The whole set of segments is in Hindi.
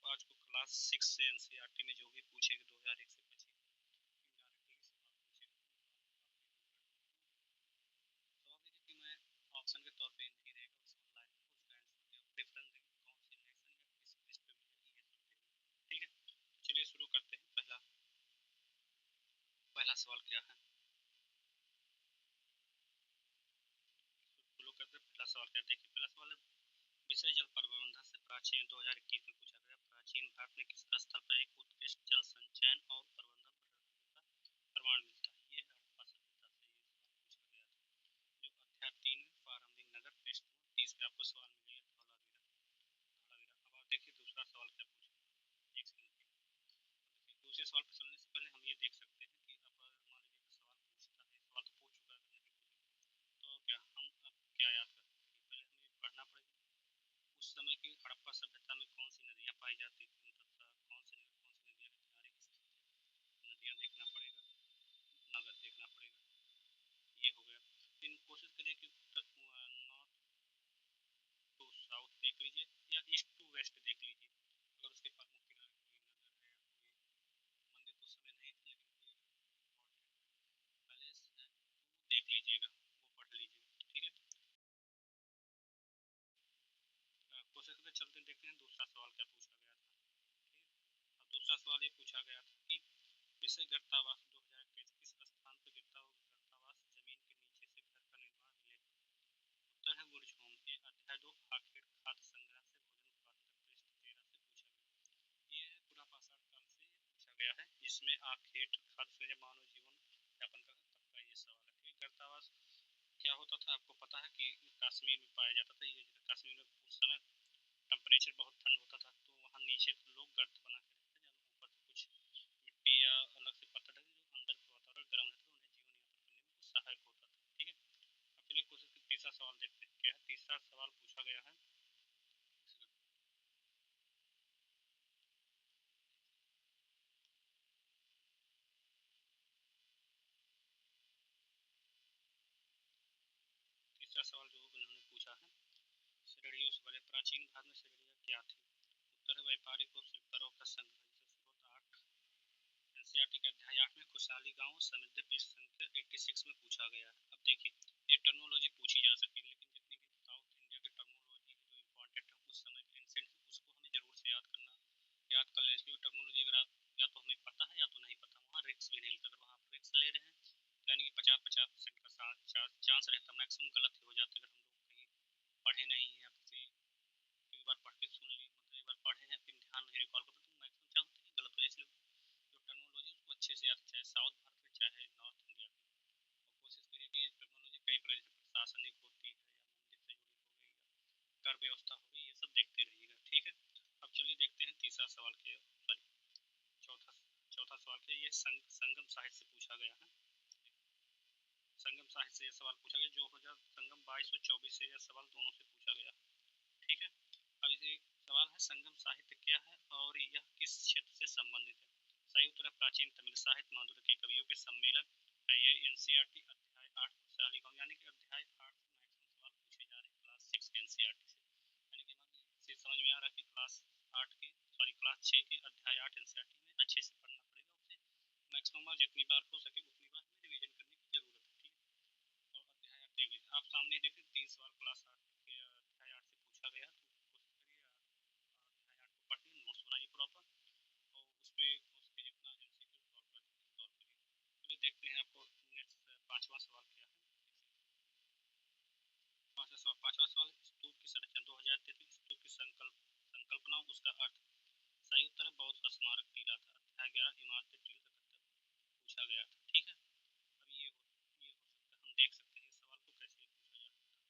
आज को क्लास 6 से एनसीईआरटी में जो भी पूछेगा 2001 से 25 इनडायरेक्टली सवाल पूछेगा। जवाब दीजिए कि मैं ऑप्शन के तौर पे नहीं रहेगा, उसमें लाइन उसका आंसर दिया, प्रेफरेंस देंगे कौन सी नेशन या किस लिस्ट पे मिलेगा ये सब देंगे। ठीक है, तो चलिए शुरू करते हैं। पहला सवाल क्या है, शुरू करते हैं। पहला सवाल क्या, देखिए पहला सवाल है विषय जल प्रबंधन से प्राचीन 2021 में पूछा गया, प्राचीन भारत में किस स्थल पर एक उत्कृष्ट जल संचयन और प्रबंधन का प्रमाण मिलता है। ये है हड़प्पा सभ्यता से ये सवाल पूछा गया था। जो अध्याय 3 में प्रारंभिक नगर, पृष्ठ 30 पे आपको सवाल मिलेगा धौलावीरा। धौलावीरा। अब आप देखिए दूसरा सवाल क्या पूछा, एक सेकंड। दूसरे सवाल पर चलने से पहले हम ये देख सकते हैं कि अब मान लीजिए सवाल पूछता है, सवाल तो पूछ चुका है, नहीं तो क्या हम अब क्या याद कर सकते हैं, पहले हमें पढ़ना पड़ेगा उस समय की हड़प्पा सभ्यता में कौन सी नदियाँ पाई जाती थी, तथा कौन सी नदियाँ के किनारे स्थित थी। नदियाँ देखना पड़ेगा, नगर देखना पड़ेगा, ये हो गया। फिर कोशिश करिए कि नॉर्थ टू साउथ देख लीजिए या ईस्ट टू वेस्ट देख लीजिए। अगर उसके प्रमुख किनारे कोई नगर है या कोई मंदिर तो उस समय नहीं थे, लेकिन कोई पैलेस है तो वो देख लीजिएगा, वो पढ़ लीजिएगा। ठीक है, कोशिश करके चलते देखते हैं दूसरा सवाल क्या पूछा गया था। ठीक है, अब दूसरा सवाल ये पूछा गया था कि विषय गर्तावास 2021 किस स्थान पर गिरता हुआ गर्तावास जमीन के नीचे से घर का निर्माण मिलेगा। उत्तर है बुर्ज होम। ये अध्याय 2 आखेट खाद्य संग्रह से भोजन उत्पादन तक, पृष्ठ 13 से पूछा गया। ये है पूरा पाषाण काल से पूछा गया है, जिसमें आखेट खाद्य से जब मानव जीवन यापन करता तब का ये सवाल है। ठीक, गर्तावास क्या होता था आपको पता है कि कश्मीर में पाया जाता था। ये कश्मीर में उस समय टेम्परेचर बहुत ठंड होता था, तो वहाँ नीचे लोग गर्त बना के रहते थे, जब ऊपर से कुछ मिट्टी या अलग से पत्थर ढके जो अंदर का वातावरण गर्म रहता था, उन्हें जीवन यापन करने में कुछ सहायक होता था। ठीक है, अब चलिए कोशिश तीसरा सवाल देखते हैं क्या है। तीसरा सवाल पूछा गया है, तीसरा सवाल जो उन्होंने पूछा है, श्रेणियों से बड़े प्राचीन भारत में श्रेणियाँ क्या थी। उत्तर है व्यापारिक और शिल्पकारों का संघ। स्रोत 8 एनसीईआरटी के अध्याय 8 में खुशहाली गांव समृद्धि, पृष्ठ संख्या 86 में पूछा गया है। अब देखिए ये टर्मोलॉजी पूछी जा सकती है, लेकिन जितनी भी साउथ इंडिया की टर्मोलॉजी जो इम्पोर्टेंट है उस समय के एंशिएंट उसको हमें जरूर से याद कर लेना चाहिए। टर्मोलॉजी अगर आप या तो हमें पता है या तो नहीं पता, वहाँ रिक्स भी नहीं लेता। अगर वहाँ रिक्स ले रहे हैं तो यानी कि 50-50% का चांस रहता है, मैक्सिमम गलत हो जाते हैं। अगर हम लोग कहीं पढ़े नहीं है या किसी एक बार पढ़ के सुन ली, मतलब एक बार पढ़े हैं फिर ध्यान नहीं रिकॉल करते तो मैक्सिमम चांस गलत हो जाए। इसलिए जो टर्मोलॉजी उसको अच्छे से याद, चाहे साउथ भारत में चाहे नॉर्थ इंडिया में। और कोशिश करिए कि टर्मोलॉजी कई प्रकार से प्रशासनिक होती है या मंदिर से जुड़ी हो गई या कर व्यवस्था हो गई, ये सब देखते रहिएगा। ठीक है, अब चलिए देखते हैं तीसरा सवाल के, सॉरी चौथा चौथा सवाल के, ये संगम साहित्य से पूछा गया है। संगम साहित्य से यह सवाल पूछा गया, जो हो जाए संगम 22 और 24 से यह सवाल दोनों से पूछा गया। ठीक है, अब इसे सवाल है संगम साहित्य क्या है और यह किस क्षेत्र से संबंधित है। सही उत्तर है प्राचीन तमिल साहित्य, माधुर्य के कवियों के सम्मेलन है। ये एनसीईआरटी अध्याय 8 खुशहाली गांव, यानी कि अध्याय 8 से मैक्सिमम सवाल पूछे जा रहे हैं क्लास 6 के एनसीईआरटी से। यानी कि हमें समझ में आ रहा है कि क्लास 6 के अध्याय 8 एनसीईआरटी में अच्छे से पढ़ना पड़ेगा। उसे मैक्सिमम बार जितनी बार हो सके उतनी बार हमें रिवीजन करने की जरूरत है। ठीक है, और अध्याय 8 देख लीजिए, आप सामने देखें 3 सवाल क्लास 8 के अध्याय 8 से पूछा गया, तो कोशिश करिए अध्याय 8 को पढ़िए, नोट्स बनाइए प्रॉपर और उस पर जितना एमसीक्यू सॉल्व कर सकते सॉल्व करिए। चलिए देखते हैं आपको नेक्स्ट पांचवा सवाल क्या है। पांचवा सवाल स्तूप की संरचना 2033 स्तूप की संकल्पना उसका अर्थ। सही उत्तर है बौद्ध स्मारक टीला था। अध्याय 11 इमारतें टीले का पूछा गया था। ठीक है, अब ये हो सकता है, हम देख सकते हैं इस सवाल को कैसे पूछा जा सकता है।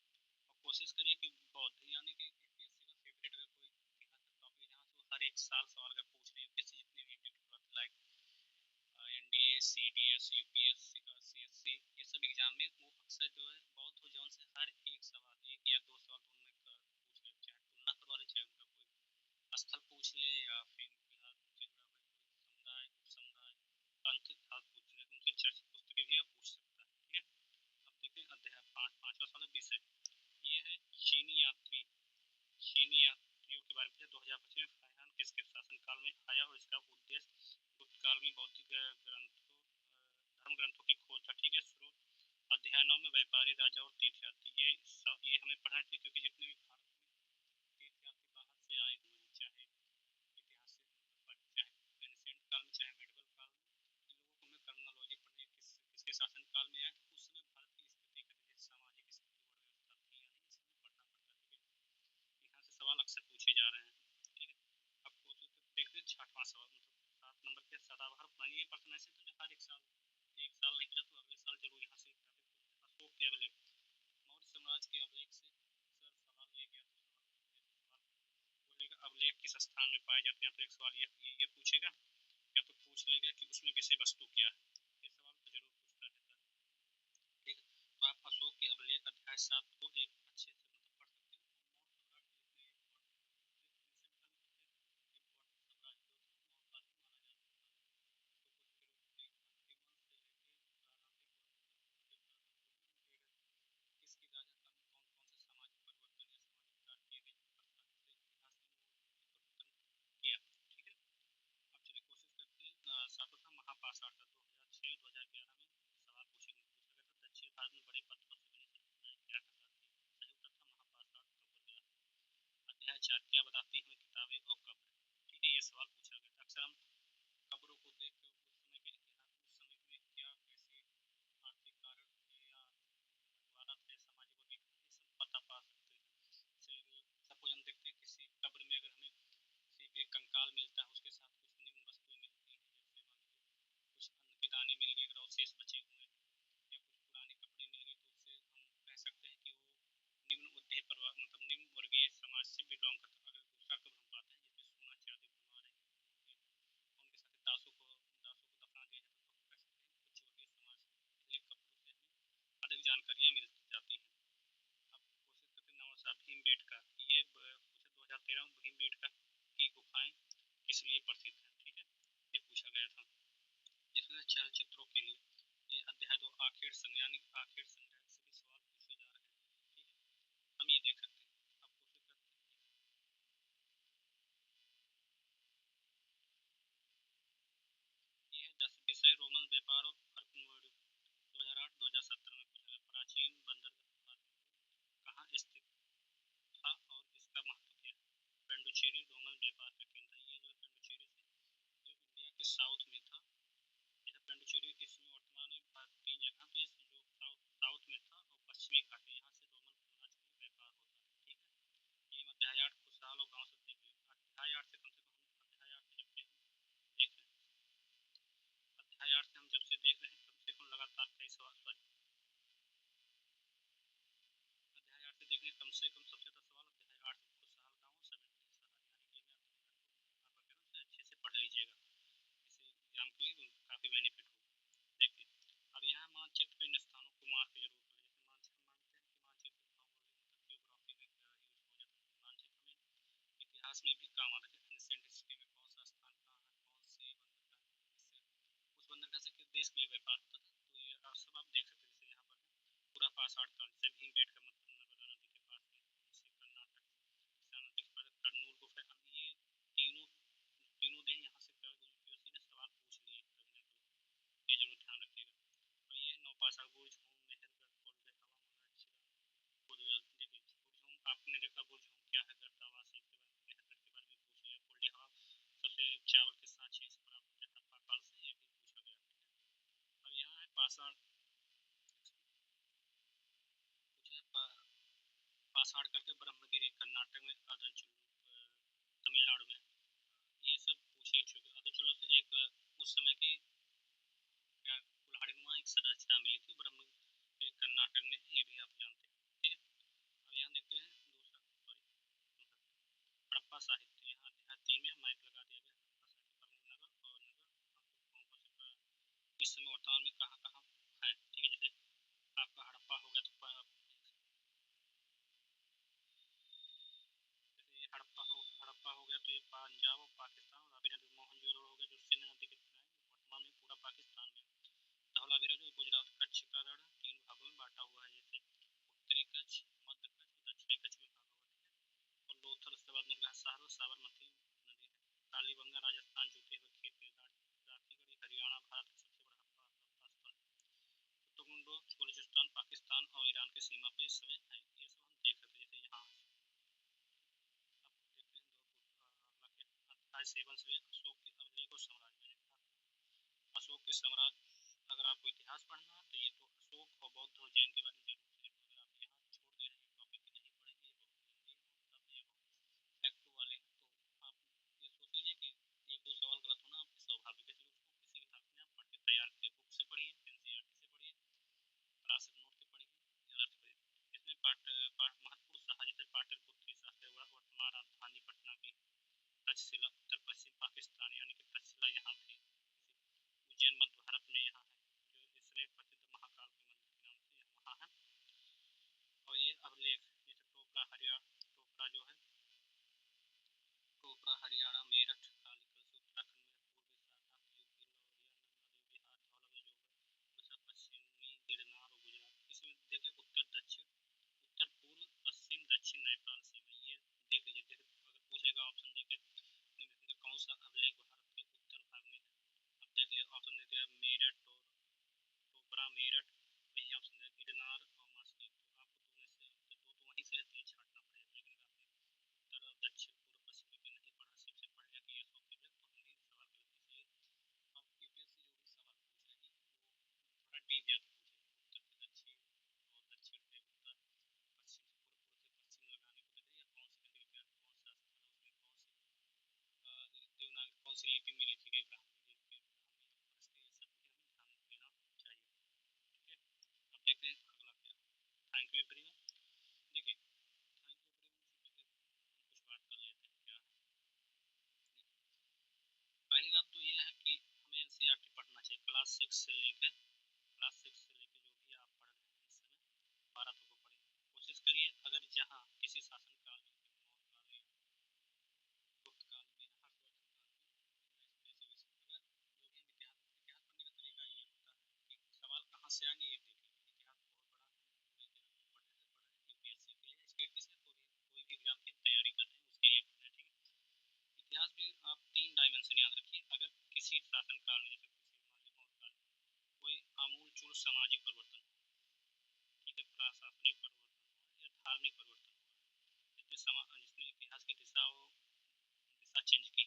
और कोशिश करिए कि बौद्ध यानी कि यूपीएससी का फेवरेट अगर कोई यहाँ तक टॉपिक जहाँ से वो हर एक साल सवाल अगर पूछ रहे हैं, यूपीएससी जितने भी like NDA, CDS, UPSC, CSC, ये सब एग्जाम में वो अक्सर जो है बौद्ध जोन से हर एक सवाल, एक या दो सवाल दोनों में पूछ रहे, चाहे तुलना करवा रहे, चाहे उनका कोई स्थल पूछ ले या फिर बिहार से जुड़ा हुआ कोई समुदाय, उप समुदाय, पंथ इतिहास पूछ ले, उनसे चर्चित पुस्तकें भी आप पूछ सकता है। ठीक है, अब देखते हैं अध्याय पांचवा सवाल विषय, ये है चीनी यात्रियों के बारे में 2025 में फाहियान किसके शासनकाल में आया और इसका उद्देश्य गुप्त काल में बौद्धिक ग्रंथों धर्म ग्रंथों की खोज था। ठीक है। स्रोत अध्याय 9 में व्यापारी राजा और तीर्थयात्री, ये हमें पढ़ना चाहिए क्योंकि जितने भी भारत में तीर्थयात्री बाहर से आए हुए हैं, चाहे इतिहास से चाहे एंशिएंट काल में चाहे मेडिवल काल में, इन लोगों को हमें कर्नोलॉजी पढ़नी है किसके शासन काल में आए तो उस समय भारत की स्थिति कैसी सामाजिक स्थिति और व्यवस्था थी या नहीं, इसमें पढ़ना पड़ता है। यहाँ से सवाल अक्सर पूछे जा रहे हैं। ठीक है। अब देखते हैं 6वां सवाल, मतलब 7 नंबर के सदाबहार पुरानी, ये प्रश्न ऐसे तो हर एक साल नहीं पूछा तो अगले साल जरूर यहाँ से अशोक के अभिलेख, मौर्य साम्राज्य के अभिलेख से सर सवाल ले गया तो सवाल बोलेगा अभिलेख किस स्थान में पाए जाते हैं, तो एक सवाल ये पूछेगा, या तो पूछ लेगा कि उसमें विषय वस्तु क्या है, ये सवाल तो जरूर पूछता रहता है। ठीक है। तो आप अशोक के अभिलेख अध्याय 7 को एक अच्छे से मतलब पढ़ सकते हैं। किसके राजकाल में कौन कौन से सामाजिक परिवर्तन या सामाजिक कार्य किए गए इतिहास में परिवर्तन किया। ठीक है। अब चलिए कोशिश करते हैं। सातवां था महापाषाण का 2006-2011 में सवाल पूछा गया था, दक्षिण भारत में बड़े पत्थरों से बनी संरचनाएं क्या कहलाती हैं। सही उत्तर था महापाषाण कब्र ग्रह। अध्याय 4 क्या बताती हैं किताबें और कब्र। ठीक है। ये सवाल पूछा गया था। अक्सर हम कब्रों को देख कर उस समय के इतिहास, उस समय में क्या कैसे आर्थिक कारण थे या द्वारा थे, सामाजिक और ये सब पता पा सकते हैं। सपोज हम देखते हैं किसी कब्र में अगर हमें किसी के कंकाल मिलता है, उसके साथ कुछ निम्न वस्तुएं मिलती हैं, जैसे मान लीजिए कुछ अन्न के दाने मिल गए अगर अवशेष बचे हुए हैं, या कुछ पुराने कपड़े मिल गए, तो उससे हम कह सकते हैं कि वो निम्न उद्देय परिवार मतलब निम्न वर्गीय समाज से बिलोंग करता है। अगर दूसरा कब्र हम पाते हैं जिसमें सोना चांदी भरमार है, उनके साथ दासों को दफना दिया जाता है, तो कह सकते हैं उच्च वर्गीय समाज से। इसलिए कब्रों से हमें अधिक जानकारियाँ मिल जाती हैं। अब कोशिश करते हैं नवासा भीमबेटका, ये पूछा 2013 में भीमबेटका की गुफाएं किस लिए प्रसिद्ध है। ठीक है। ये पूछा गया था। इसमें चलचित्रों के लिए ये अध्याय 2 आखिर संज्ञानिक आखिर संग्रह से भी सवाल पूछे जा रहे हैं। ठीक है। हम ये देख सकते हैं। अब कोशिश करते हैं। ये है 10 विषय रोमन व्यापार और अर्थ 2008-2017 में पूछा गया। प्राचीन बंदरगाह कहाँ स्थित था और इसका महत्व क्या है। पेंडुचेरी रोमन व्यापार का केंद्र। ये जो पेंडुचेरी से जो इंडिया के साउथ में था, यह पेंडुचेरी इसमें वर्तमान में भारत 3 जगह पे जो साउथ में था और पश्चिमी घाट, यहाँ से रोमन साम्राज्य का व्यापार होता है। ठीक है। ये अध्याय 8 खुशहाल और गाँव से देखिए। अध्याय 8 से कम से कम अध्याय 8 से जब से देख रहे हैं, अध्याय 8 से हम जब से देख रहे हैं कम से कम लगातार कई सवाल, अध्याय 8 से देख रहे हैं कम से कम सबसे ज्यादा सवाल अध्याय 8 से खुशहाल गाँव अच्छे से पढ़ लीजिएगा, इसे एग्जाम के लिए काफी बेनिफिट होगा। देखिए अब यहाँ मानचित्र इन स्थानों को मार्क जरूर करें। जैसे मानचित्र मानते हैं कि मानचित्र भौगोलिक जियोग्राफी में यूज हो जाता है, मानचित्र में इतिहास में भी काम आता है। एंशिएंट हिस्ट्री में कौन सा स्थान कहाँ है, कौन से बंदरगाह से उस बंदरगाह से किस देश के लिए व्यापार होता था, तो ये सब आप देख सकते हैं। जैसे यहाँ पर पूरा पाषाण काल से भीमबेटका मतलब नर्मदा नदी के पास में, जैसे कर्नाटक कृष्णा नदी के पास कर्नूल गुफा, ये तीनों तीनों दिन यहाँ से यूपीएससी ने सवाल पूछ लिए कभी ना कभी, ये जरूर ध्यान रखिएगा। और ये नौपाषाण बुर्ज होम मेहरगढ़ कोल्बे हवा महल देखिए बुर्ज होम आपने देखा, बुर्ज होम क्या है गर्दावास इसके बारे में, मेहरगढ़ के बारे में पूछ लिया, कोल्डे हवा सबसे चावल के साथ चीज प्राप्त होता है हड़प्पा काल से, ये भी पूछा गया। अब यहाँ है पाषाण, पूछे पाषाण करके ब्रह्मगिरी कर्नाटक में, तमिलनाडु में, ये सब पूछे चुके। अरुणाचल से एक उस समय की क्या कुल्हाड़ीनुमा एक संरचना मिली थी ब्रह्म कर्नाटक में, ये भी आप जानते हैं। ठीक है। अब यहाँ देखते हैं दूसरा हड़प्पा साहित्य, यहाँ अध्याय 3 में मैप लगा दिया गया हड़प्पा साहित्य प्रमुख नगर और नगर इस समय वर्तमान में कहाँ कहाँ है। ठीक है। जैसे आपका हड़प्पा हो गया तो जैसे ये हड़प्पा हो गया तो ये पंजाब और पाकिस्तान, और रावी नदी मोहनजोदड़ो हो गया जो सिंध नदी के किनारे वर्तमान में पूरा पाकिस्तान में। धौलावीरा जो गुजरात कच्छ का रण 3 भागों में बांटा हुआ है, जैसे उत्तरी कच्छ, मध्य कच्छ और दक्षिणी कच्छ में भागा हुआ है। और लोथल बंदरगाह कालीबंगा राजस्थान जुटे हुए खेत में राखीगढ़ी हरियाणा भारत का सबसे बड़ा स्थल है। कुतुबुंडो बलूचिस्तान पाकिस्तान और ईरान की सीमा पे इस समय है। ये सब हम देख सकते हैं। जैसे यहाँ अध्याय 7 से अशोक के अभिलेख और साम्राज्य। अशोक के साम्राज्य, अगर आपको इतिहास पढ़ना है तो ये तो अशोक और बौद्ध और जैन के बारे में जरूर से, अगर आप यहाँ छोड़ दे रहे हैं टॉपिक नहीं पढ़ेंगे, फैक्ट वाले तो आप ये सोच लीजिए कि एक दो सवाल गलत होना आपके स्वाभाविक है। उसको किसी हिसाब से आप पढ़ के तैयार करिए, बुक से पढ़िए, एनसीईआरटी से पढ़िए, क्लास नोट से पढ़िए, अलग से पढ़िए। इसमें महत्वपूर्ण शाखा जैसे पाटलिपुत्र शाखा, वर्तमान राजधानी पटना की, तक्षशिला उत्तर पश्चिम पाकिस्तान यानी कि तक्षशिला यहाँ थी। उज्जैन मध्य भारत में यहाँ है, जो इसमें प्रसिद्ध महाकाल के मंदिर के नाम से वहाँ है। और ये अभिलेख जैसे टोपरा जो है टोपरा हरियाणा मेरठ, कालीकल से उत्तराखंड में, पूर्वी सारनाथ यूपी, लौरिया नंदा देवी बिहार, धौलावी जो है पश्चिमी गिरनार और गुजरात। इसमें देखिए उत्तर दक्षिण, उत्तर पूर्व पश्चिम दक्षिण नेपाल सीमा, ये देख लीजिए। अगर पूछ लेगा ऑप्शन देके कौन सा अभिलेख भारत के उत्तर भाग में है, अब देख लिया ऑप्शन दे दिया मेरठ और टोपरा मेरठ, वही ऑप्शन है गिरनार और मास्की। तो आपको दो में से दो तो वहीं से छांटना पड़ेगा। लेकिन आपने उत्तर और दक्षिण पूर्व पश्चिम के नहीं पढ़ा, सिर्फ से पढ़ लिया कि ये अशोक के तो हिंदी सवाल गलत। इसलिए अब यूपीएससी जो भी सवाल पूछ रही वो थोड़ा डीप जाके पूछेगी, उत्तर से दक्षिण और दक्षिण से उत्तर, पश्चिम से पूर्व, पूर्व से पश्चिम लगाने को दे दे, या कौन सी नदी के किनारे कौन सा स्थल है, उसमें कौन सी देवनागरी कौन सी लिपि में लिखी गई, ब्राह्मणी लिपि, ब्राह्मी, ये सब भी हमें ध्यान देना चाहिए। ठीक है, अब देखते हैं अगला क्या। Thank you everyone. देखिए थैंक यू एवरीवन से पहले हम कुछ बात कर लेते हैं क्या है। पहली बात तो ये है कि हमें एनसीईआरटी पढ़ना चाहिए क्लास 6 से लेकर जो भी आप पढ़ रहे हैं इस समय 12 तक को पढ़िए। कोशिश करिए अगर जहाँ किसी शासन काल में, मौर्य काल में, गुप्त काल में, हर्षवर्धन काल में, अगर जो भी हम इतिहास पढ़ने का तरीका ये होता है कि सवाल कहाँ से आएंगे ये देख लीजिए। इतिहास बहुत बड़ा है, पढ़ने से पढ़ रहे हैं यूपीएससी के लिए, स्टेट की से कोई भी एग्जाम की तैयारी कर रहे हैं उसके लिए पढ़ना है। ठीक है, इतिहास में आप 3 डायमेंशन याद रखिए। अगर किसी शासन काल में, जैसे किसी मान लीजिए मौर्य काल में, कोई आमूलचूल सामाजिक परिवर्तन, ठीक है, प्रशासनिक परिवर्तन या धार्मिक परिवर्तन, जिसने इतिहास की दिशा चेंज की,